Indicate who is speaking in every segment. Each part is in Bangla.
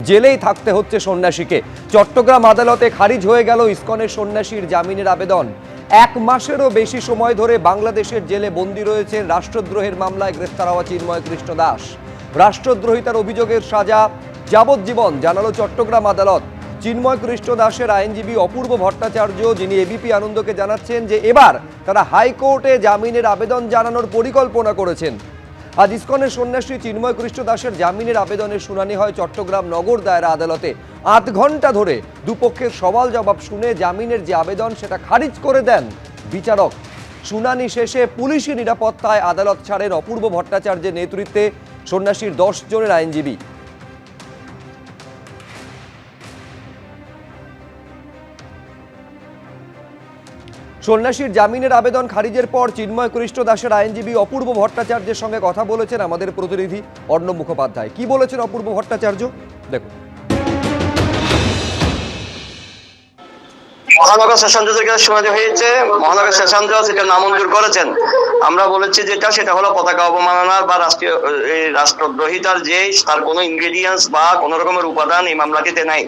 Speaker 1: জেলেই থাকতে হচ্ছে সন্ন্যাসীকে। চট্টগ্রাম আদালতে খারিজ হয়ে গেল ইসকনের সন্ন্যাসীর জামিনের আবেদন। 1 মাসেরও বেশি সময় ধরে বাংলাদেশের জেলে বন্দী রয়েছেন রাষ্ট্রদ্রোহের মামলায় গ্রেফতার হওয়া চিন্ময় কৃষ্ণ দাস। রাষ্ট্রদ্রোহিতার অভিযোগের সাজা যাবজ্জীবন জানালো চট্টগ্রাম আদালত। চিন্ময় কৃষ্ণ দাসের আইনজীবী অপূর্ব ভট্টাচার্য, যিনি এবিপি আনন্দকে জানাচ্ছেন যে এবার তারা হাইকোর্টে জামিনের আবেদন জানানোর পরিকল্পনা করেছেন। আজ ইসকনের সন্ন্যাসী চিন্ময় কৃষ্ণ দাসের জামিনের আবেদনের শুনানি হয় চট্টগ্রাম নগর দায়রা আদালতে। 8 ঘন্টা ধরে দুপক্ষের সওয়াল জবাব শুনে জামিনের যে আবেদন সেটা খারিজ করে দেন বিচারক। শুনানি শেষে পুলিশি নিরাপত্তায় আদালত ছাড়েন অপূর্ব ভট্টাচার্যের নেতৃত্বে সন্ন্যাসীর 10 জনের আইনজীবী। সন্ন্যাসীর জামিনের আবেদন খারিজের পর চিন্ময় কৃষ্ণ দাসের আইনজীবী অপূর্ব ভট্টাচার্যের সঙ্গে কথা বলেছেন আমাদের প্রতিনিধি অর্ণব মুখোপাধ্যায়। কি বলেছেন অপূর্ব ভট্টাচার্য, দেখুন।
Speaker 2: মহানগর সেশন জজের শুনানি হয়েছে। মহানগর সেশন জজ এটা নামঞ্জুর করেছেন। আমরা বলেছি সেটা হলো পতাকা অবমাননার বা রাষ্ট্রদ্রোহিতার যে তার কোনো ইনগ্রেডিয়েন্টস বা কোন রকমের উপাদান এই মামলাটিতে নাই।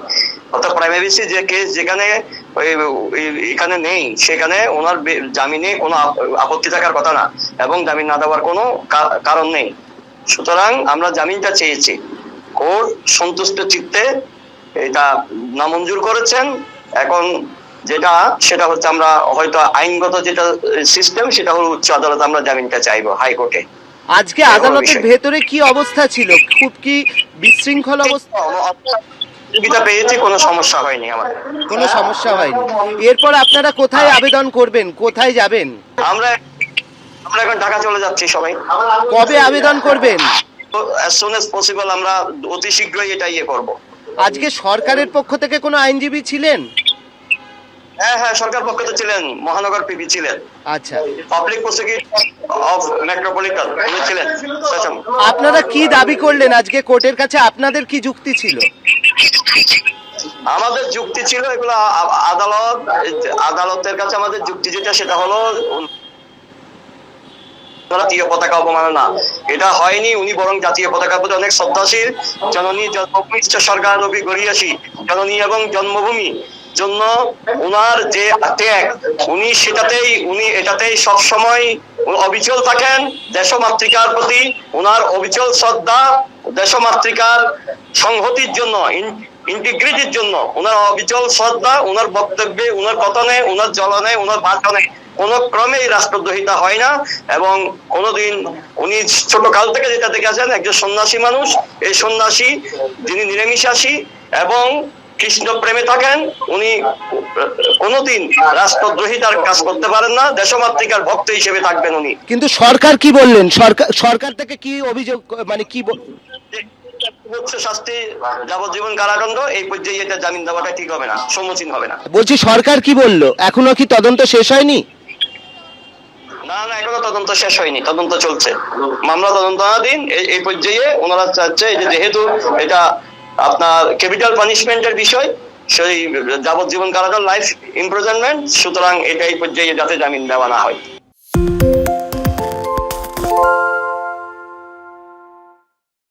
Speaker 2: অর্থাৎ প্রাইমারি যে কেস যেখানে এখানে নেই, সেখানে ওনার জামিনে কোনো আপত্তি থাকার কথা না এবং জামিন না দেওয়ার কোনো কারণ নেই। সুতরাং আমরা জামিনটা চেয়েছি, কোর্ট সন্তুষ্ট চিত্তে এটা নামঞ্জুর করেছেন। এখন সেটা হচ্ছে আমরা হয়তো আইনগত যেটা সিস্টেম সেটা হলো উচ্চ আদালত, আমরা জামিনটা চাইবো হাইকোর্টে।
Speaker 3: আজকে আদালতের ভেতরে কি অবস্থা ছিল? খুব কি বিশৃঙ্খল অবস্থা?
Speaker 2: সুবিধা পেয়েছি, কোনো সমস্যা হয়নি আমাদের।
Speaker 3: কোনো সমস্যা হয়নি। এরপর আপনারা কোথায় আবেদন করবেন, কোথায় যাবেন?
Speaker 2: আমরা এখন ঢাকা চলে যাচ্ছি সবাই।
Speaker 3: কবে আবেদন করবেন?
Speaker 2: as soon as possible, আমরা অতি শীঘ্রই এটা করব।
Speaker 3: আজকে সরকারের পক্ষ থেকে কোনো আইনজীবী ছিলেন?
Speaker 2: হ্যাঁ, সরকার পক্ষ থেকে ছিলেন, মহানগর পিপি ছিলেন।
Speaker 3: আচ্ছা,
Speaker 2: পাবলিক প্রসিকিউটর অফ মেট্রোপলিটন উনি ছিলেন।
Speaker 3: আপনারা কি দাবি করলেন আজকে কোর্টের কাছে? আপনাদের কি যুক্তি ছিল?
Speaker 2: আমাদের যুক্তি ছিল এগুলো আদালতের কাছে আমাদের যুক্তি যেটা সেটা হলো জাতীয় পতাকা অবমাননা এটা হয়নি। উনি বরং জাতীয় পতাকার প্রতি অনেক শ্রদ্ধাশীল। জননী জন্মভূমি সরকার নবী গড়িয়াসী জননী এবং জন্মভূমি জন্য উনার যে ত্যাগ, উনি এটাতেই সবসময় অবিচল থাকেন। দেশমাতৃকার প্রতি উনার অবিচল শ্রদ্ধা, দেশমাতৃকার সংহতির জন্য, ইন্টিগ্রিটির জন্য উনার অবিচল শ্রদ্ধা, উনার বক্তব্যে, উনার কথনে, উনার জ্বলনে, উনার ভাষণে কোন ক্রমেই রাষ্ট্রদ্রোহিতা হয় না। এবং কোনদিন উনি ছোট কাল থেকে যেটা দেখেছেন একজন সন্ন্যাসী মানুষ, এই সন্ন্যাসী যিনি নিরামিষাসী এবং কৃষ্ণ প্রেমে থাকেন, উনি কোনদিন রাষ্ট্রদ্রোহিতার কাজ করতে পারেন না, দেশমাতৃকার ভক্ত হিসেবে থাকবেন উনি।
Speaker 3: কিন্তু সরকার কি বললেন? সরকার থেকে কি অভিযোগ, মানে কি
Speaker 2: হচ্ছে শাস্তি যাবজ্জীবন কারাদণ্ড। এই পর্যায়ে এটা জামিন দেওয়াটা ঠিক হবে না, সমীচীন হবে না।
Speaker 3: বলছি সরকার কি বললো? এখনো কি তদন্ত শেষ হয়নি?
Speaker 2: না, এখনো তদন্ত শেষ হয়নি, তদন্ত চলছে, মামলা তদন্তাধীন। এই পর্যায়ে ওনারা চাচ্ছে যেহেতু এটা আপনার ক্যাপিটাল পানিশমেন্টের বিষয়, সেই যাবজ্জীবন কারাদণ্ড, লাইফ ইমপ্রিজনমেন্ট, সুতরাং এটা এই পর্যায়ে যাতে জামিন দেওয়া না হয়।